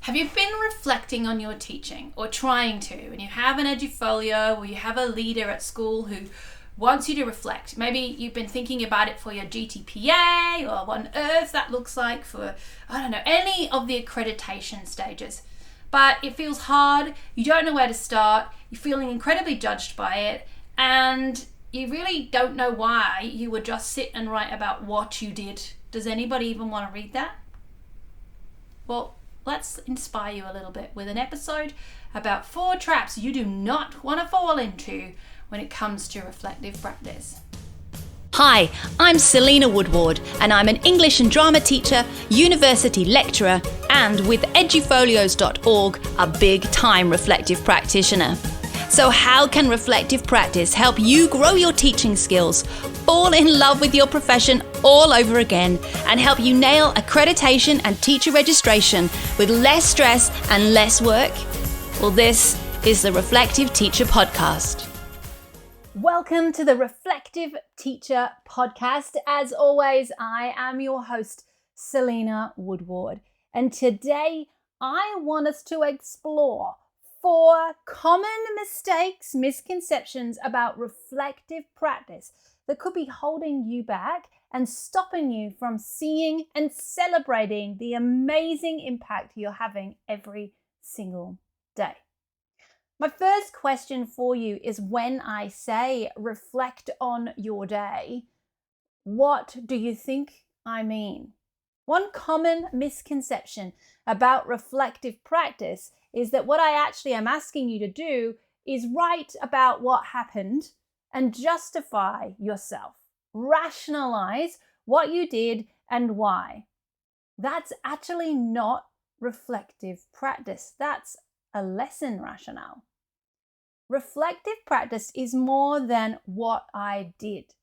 Have you been reflecting on your teaching or trying to, and you have an edufolio or you have a leader at school who wants you to reflect? Maybe you've been thinking about it for your GTPA or what on earth that looks like for, I don't know, any of the accreditation stages. But it feels hard, you don't know where to start, you're feeling incredibly judged by it, and you really don't know why you would just sit and write about what you did. Does anybody even want to read that? Well, let's inspire you a little bit with an episode about 4 traps you do not want to fall into when it comes to reflective practice. Hi, I'm Selena Woodward, and I'm an English and drama teacher, university lecturer, and with edufolios.org, a big-time reflective practitioner. So how can reflective practice help you grow your teaching skills, fall in love with your profession all over again, and help you nail accreditation and teacher registration with less stress and less work? Well, this is the Reflective Teacher Podcast. Welcome to the Reflective Teacher Podcast. As always, I am your host, Selena Woodward. And today I want us to explore 4 common mistakes, misconceptions about reflective practice that could be holding you back and stopping you from seeing and celebrating the amazing impact you're having every single day. My first question for you is, when I say reflect on your day, what do you think I mean? One common misconception about reflective practice is that what I actually am asking you to do is write about what happened and justify yourself. Rationalize what you did and why. That's actually not reflective practice. That's a lesson rationale. Reflective practice is more than what I did.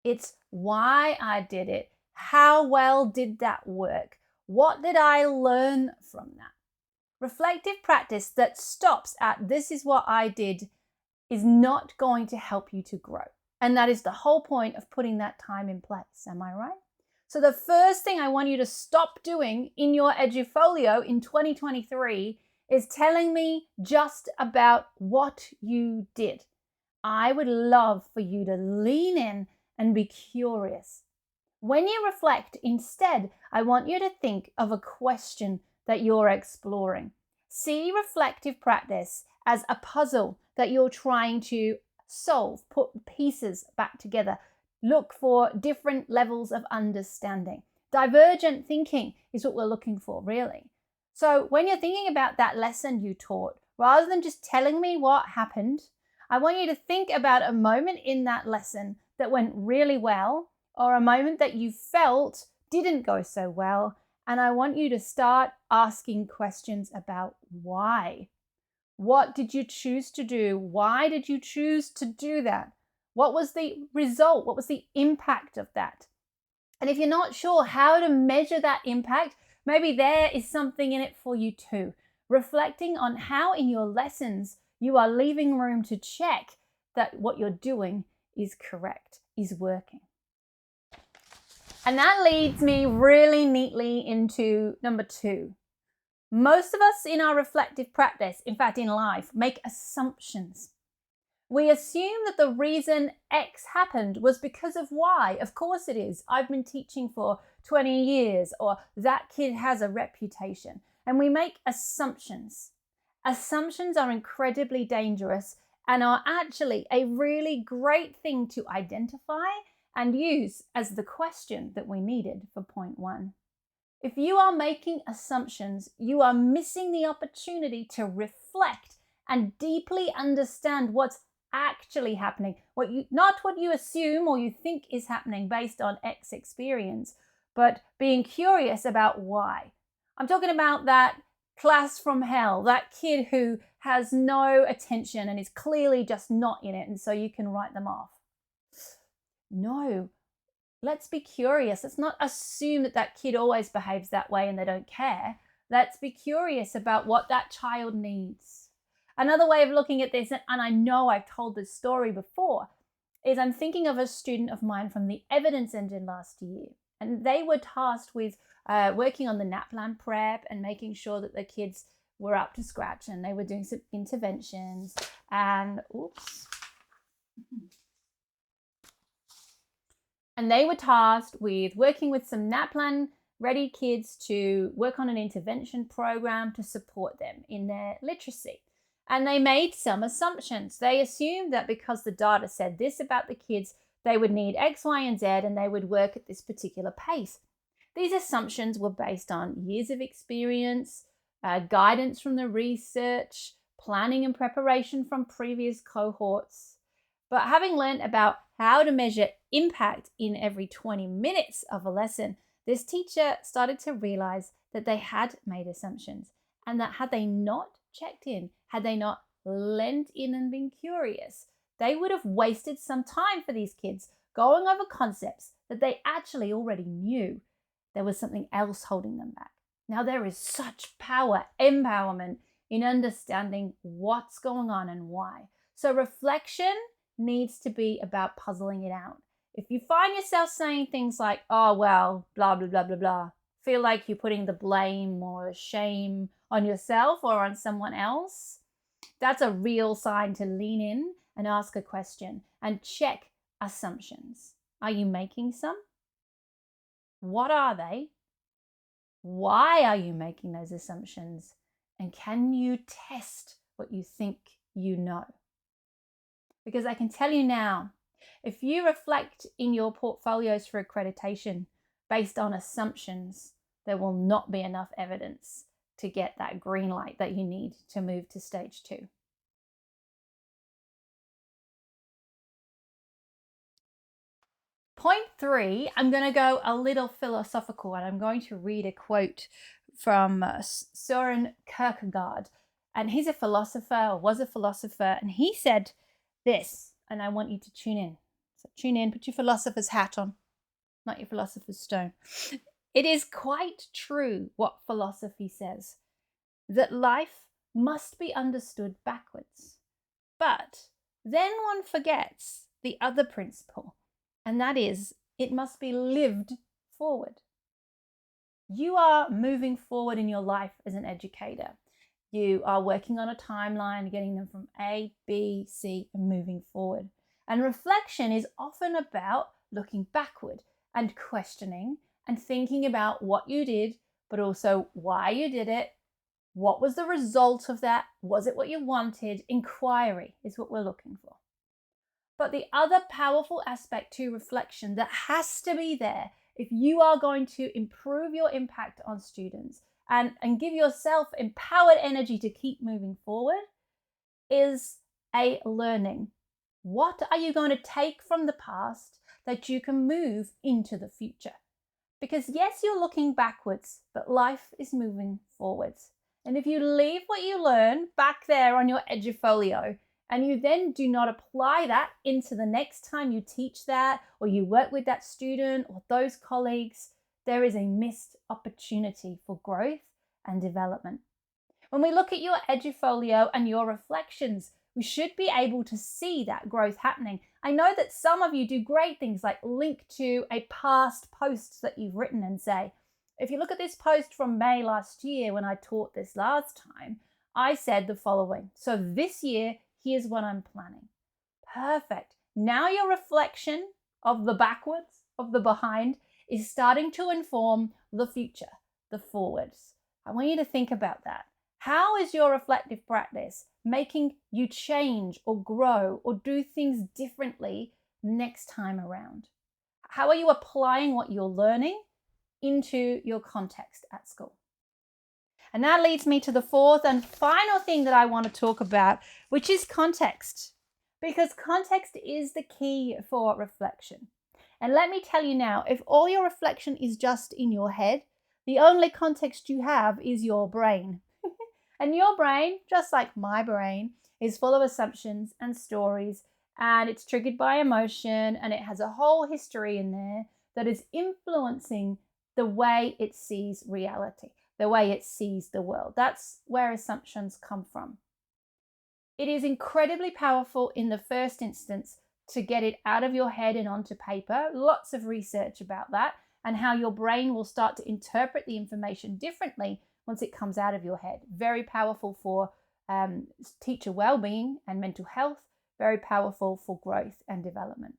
It's why I did it. How well did that work? What did I learn from that? Reflective practice that stops at this is what I did is not going to help you to grow. And that is the whole point of putting that time in place. Am I right? So the first thing I want you to stop doing in your edufolio in 2023 is telling me just about what you did. I would love for you to lean in and be curious. When you reflect, instead, I want you to think of a question that you're exploring. See reflective practice as a puzzle that you're trying to solve, put pieces back together. Look for different levels of understanding. Divergent thinking is what we're looking for, really. So when you're thinking about that lesson you taught, rather than just telling me what happened, I want you to think about a moment in that lesson that went really well, or a moment that you felt didn't go so well. And I want you to start asking questions about why. What did you choose to do? Why did you choose to do that? What was the result? What was the impact of that? And if you're not sure how to measure that impact, maybe there is something in it for you too. Reflecting on how in your lessons you are leaving room to check that what you're doing is correct, is working. And that leads me really neatly into number 2. Most of us in our reflective practice, in fact in life, make assumptions. We assume that the reason X happened was because of Y. Of course it is. I've been teaching for 20 years, or that kid has a reputation. And we make assumptions. Assumptions are incredibly dangerous and are actually a really great thing to identify and use as the question that we needed for point 1. If you are making assumptions, you are missing the opportunity to reflect and deeply understand what's actually happening. Not what you assume or you think is happening based on X experience, but being curious about why. I'm talking about that class from hell, that kid who has no attention and is clearly just not in it, and so you can write them off. No, let's be curious. Let's not assume that that kid always behaves that way and they don't care. Let's be curious about what that child needs. Another way of looking at this, and I know I've told this story before, is I'm thinking of a student of mine from the evidence engine last year. And they were tasked with working on the NAPLAN prep and making sure that the kids were up to scratch, and they were doing some interventions and they were tasked with working with some NAPLAN ready kids to work on an intervention program to support them in their literacy. And they made some assumptions. They assumed that because the data said this about the kids, they would need X, Y, and Z, and they would work at this particular pace. These assumptions were based on years of experience, guidance from the research, planning and preparation from previous cohorts. But having learned about how to measure impact in every 20 minutes of a lesson, this teacher started to realize that they had made assumptions, and that had they not checked in, had they not leaned in and been curious, they would have wasted some time for these kids going over concepts that they actually already knew. There was something else holding them back. Now, there is such power, empowerment in understanding what's going on and why. So reflection needs to be about puzzling it out. If you find yourself saying things like, oh, well, blah, blah, blah, blah, blah, feel like you're putting the blame or shame on yourself or on someone else, that's a real sign to lean in and ask a question and check assumptions. Are you making some? What are they? Why are you making those assumptions? And can you test what you think you know? Because I can tell you now, if you reflect in your portfolios for accreditation based on assumptions, there will not be enough evidence to get that green light that you need to move to stage 2. Point 3, I'm going to go a little philosophical, and I'm going to read a quote from Søren Kierkegaard. And he's a philosopher, or was a philosopher, and he said this, and I want you to tune in. So tune in, put your philosopher's hat on, not your philosopher's stone. It is quite true what philosophy says, that life must be understood backwards. But then one forgets the other principle, and that is, it must be lived forward. You are moving forward in your life as an educator. You are working on a timeline, getting them from A, B, C, and moving forward. And reflection is often about looking backward and questioning and thinking about what you did, but also why you did it. What was the result of that? Was it what you wanted? Inquiry is what we're looking for. But the other powerful aspect to reflection that has to be there if you are going to improve your impact on students and give yourself empowered energy to keep moving forward is a learning. What are you going to take from the past that you can move into the future? Because yes, you're looking backwards, but life is moving forwards. And if you leave what you learn back there on your edufolio, and you then do not apply that into the next time you teach that, or you work with that student or those colleagues, there is a missed opportunity for growth and development. When we look at your edufolio and your reflections, we should be able to see that growth happening. I know that some of you do great things like link to a past post that you've written and say, if you look at this post from May last year when I taught this last time, I said the following. So this year, here's what I'm planning. Perfect. Now your reflection of the backwards, of the behind, is starting to inform the future, the forwards. I want you to think about that. How is your reflective practice making you change or grow or do things differently next time around? How are you applying what you're learning into your context at school? And that leads me to the fourth and final thing that I want to talk about, which is context. Because context is the key for reflection. And let me tell you now, if all your reflection is just in your head, the only context you have is your brain. And your brain, just like my brain, is full of assumptions and stories, and it's triggered by emotion, and it has a whole history in there that is influencing the way it sees reality, the way it sees the world. That's where assumptions come from. It is incredibly powerful in the first instance to get it out of your head and onto paper. Lots of research about that. and how your brain will start to interpret the information differently once it comes out of your head. Very powerful for teacher well-being and mental health, very powerful for growth and development.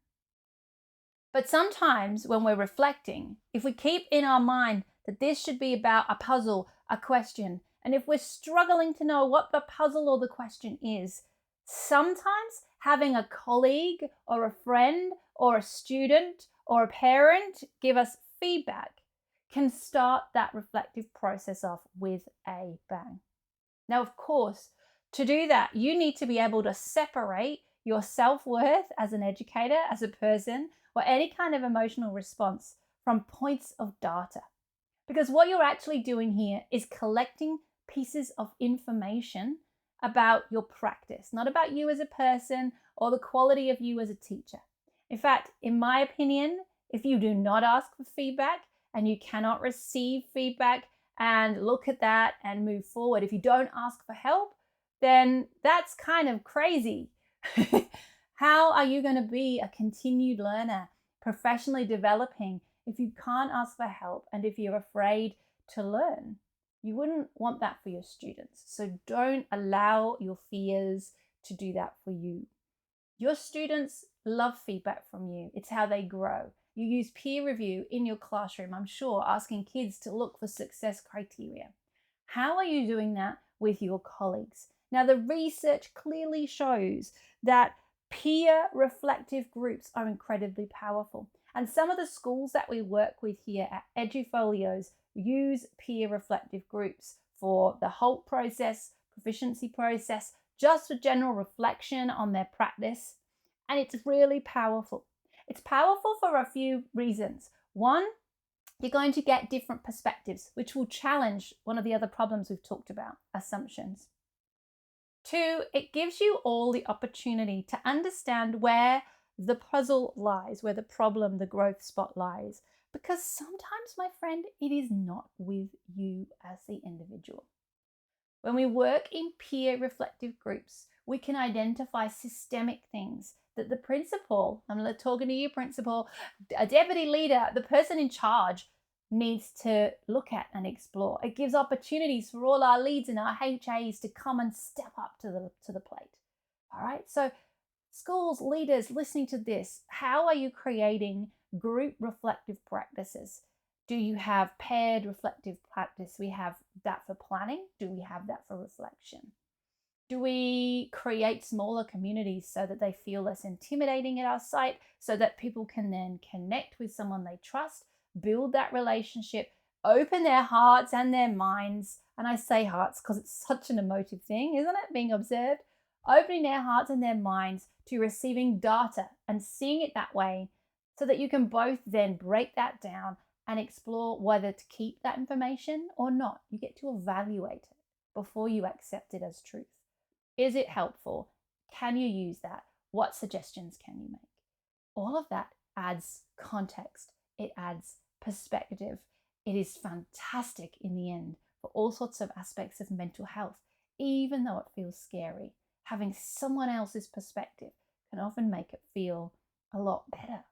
But sometimes when we're reflecting, if we keep in our mind that this should be about a puzzle, a question, and if we're struggling to know what the puzzle or the question is, sometimes having a colleague or a friend or a student or a parent give us feedback can start that reflective process off with a bang. Now, of course, to do that, you need to be able to separate your self-worth as an educator, as a person, or any kind of emotional response from points of data. Because what you're actually doing here is collecting pieces of information about your practice, not about you as a person or the quality of you as a teacher. In fact, in my opinion, if you do not ask for feedback and you cannot receive feedback and look at that and move forward, if you don't ask for help, then that's kind of crazy. How are you going to be a continued learner, professionally developing, if you can't ask for help and if you're afraid to learn? You wouldn't want that for your students. So don't allow your fears to do that for you. Your students love feedback from you. It's how they grow. You use peer review in your classroom, I'm sure, asking kids to look for success criteria. How are you doing that with your colleagues? Now, the research clearly shows that peer reflective groups are incredibly powerful. And some of the schools that we work with here at Edufolios use peer reflective groups for the HALT process, proficiency process, just for general reflection on their practice. And it's really powerful. It's powerful for a few reasons. One, you're going to get different perspectives, which will challenge one of the other problems we've talked about, assumptions. Two, it gives you all the opportunity to understand where the puzzle lies, where the problem, the growth spot lies. Because sometimes, my friend, it is not with you as the individual. When we work in peer reflective groups, we can identify systemic things that the principal, I'm talking to you, principal, a deputy leader, the person in charge needs to look at and explore. It gives opportunities for all our leads and our HAs to come and step up to the plate. All right, so schools, leaders listening to this, how are you creating group reflective practices? Do you have paired reflective practice? We have that for planning. Do we have that for reflection? Do we create smaller communities so that they feel less intimidating at our site, so that people can then connect with someone they trust, build that relationship, open their hearts and their minds? And I say hearts because it's such an emotive thing, isn't it? Being observed, opening their hearts and their minds to receiving data and seeing it that way, so that you can both then break that down and explore whether to keep that information or not. You get to evaluate it before you accept it as truth. Is it helpful? Can you use that? What suggestions can you make? All of that adds context. It adds perspective. It is fantastic in the end for all sorts of aspects of mental health, even though it feels scary. Having someone else's perspective can often make it feel a lot better.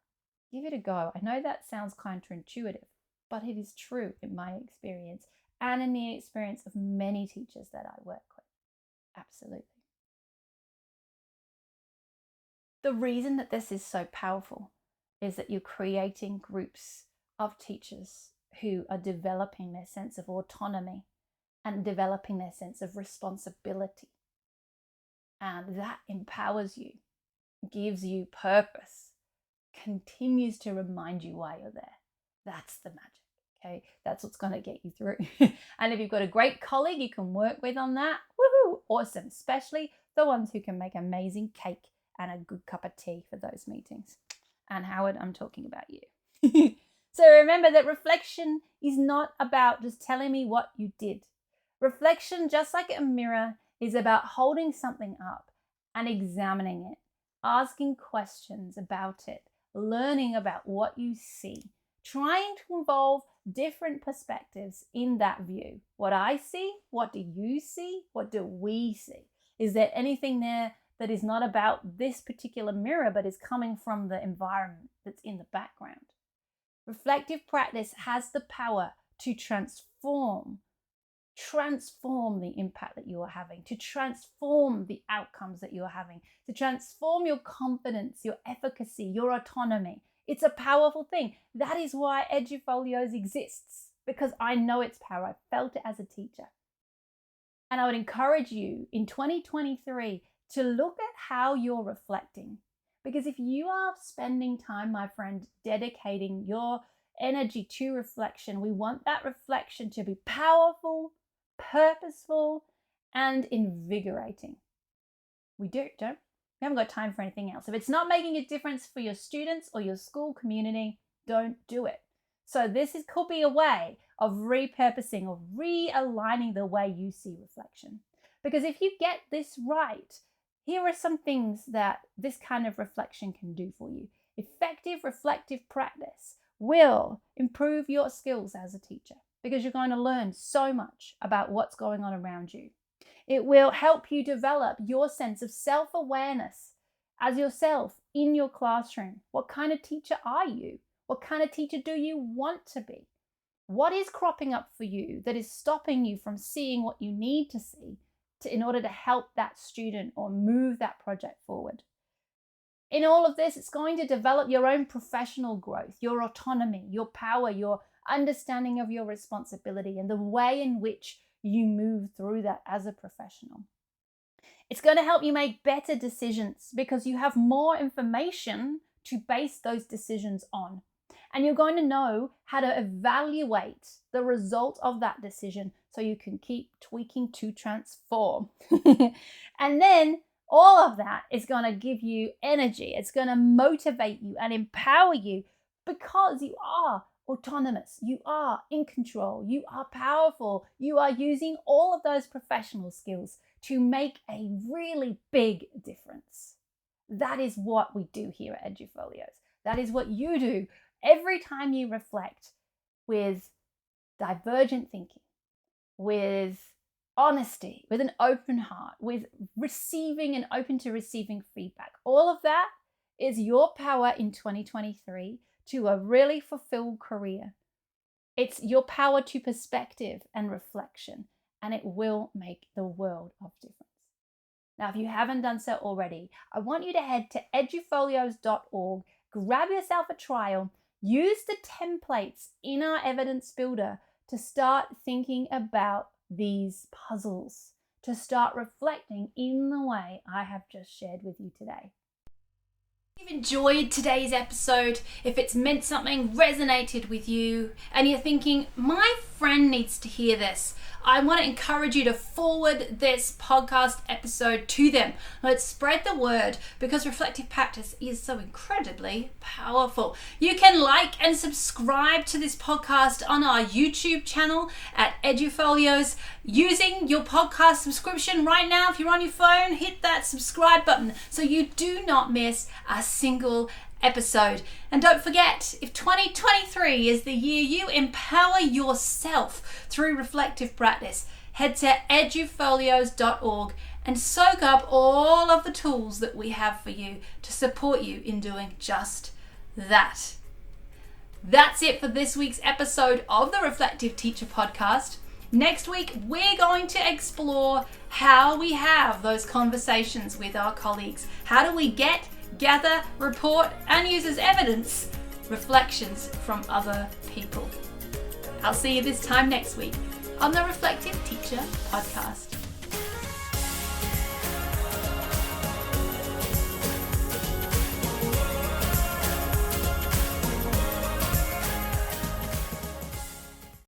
Give it a go. I know that sounds counterintuitive, but it is true in my experience and in the experience of many teachers that I work with. Absolutely. The reason that this is so powerful is that you're creating groups of teachers who are developing their sense of autonomy and developing their sense of responsibility. And that empowers you, gives you purpose, continues to remind you why you're there. That's the magic. Okay, that's what's going to get you through. And if you've got a great colleague you can work with on that, woohoo, awesome. Especially the ones who can make amazing cake and a good cup of tea for those meetings. And Howard, I'm talking about you. So remember that reflection is not about just telling me what you did. Reflection, just like a mirror, is about holding something up and examining it, asking questions about it, learning about what you see, trying to involve different perspectives in that view. What I see, what do you see? What do we see? Is there anything there that is not about this particular mirror, but is coming from the environment that's in the background? Reflective practice has the power to transform the impact that you are having, to transform the outcomes that you are having, to transform your confidence, your efficacy, your autonomy. It's a powerful thing. That is why Edufolios exists, because I know its power. I felt it as a teacher. And I would encourage you in 2023 to look at how you're reflecting. Because if you are spending time, my friend, dedicating your energy to reflection, we want that reflection to be powerful, purposeful, and invigorating. We do, don't we? We haven't got time for anything else. If it's not making a difference for your students or your school community, don't do it. So could be a way of repurposing or realigning the way you see reflection. Because if you get this right, here are some things that this kind of reflection can do for you. Effective reflective practice will improve your skills as a teacher because you're going to learn so much about what's going on around you. It will help you develop your sense of self-awareness as yourself in your classroom. What kind of teacher are you? What kind of teacher do you want to be? What is cropping up for you that is stopping you from seeing what you need to see in order to help that student or move that project forward? In all of this, it's going to develop your own professional growth, your autonomy, your power, your understanding of your responsibility, and the way in which you move through that as a professional. It's going to help you make better decisions because you have more information to base those decisions on. And you're going to know how to evaluate the result of that decision so you can keep tweaking to transform. And then all of that is going to give you energy. It's going to motivate you and empower you because you are autonomous. You are in control. You are powerful. You are using all of those professional skills to make a really big difference. That is what we do here at Edufolios. That is what you do every time you reflect with divergent thinking, with honesty, with an open heart, with receiving and open to receiving feedback. All of that is your power in 2023 to a really fulfilled career. It's your power to perspective and reflection, and it will make the world of difference. Now, if you haven't done so already, I want you to head to edufolios.org, grab yourself a trial, use the templates in our evidence builder to start thinking about these puzzles, to start reflecting in the way I have just shared with you today. If you've enjoyed today's episode, if it's meant something, resonated with you, and you're thinking, my friend needs to hear this, I want to encourage you to forward this podcast episode to them. Let's spread the word because reflective practice is so incredibly powerful. You can like and subscribe to this podcast on our YouTube channel at Edufolios using your podcast subscription right now. If you're on your phone, hit that subscribe button so you do not miss a single episode. And don't forget, if 2023 is the year you empower yourself through reflective practice, head to edufolios.org and soak up all of the tools that we have for you to support you in doing just that. That's it for this week's episode of the Reflective Teacher Podcast. Next week, we're going to explore how we have those conversations with our colleagues. How do we gather, report, and use as evidence reflections from other people? I'll see you this time next week on the Reflective Teacher Podcast.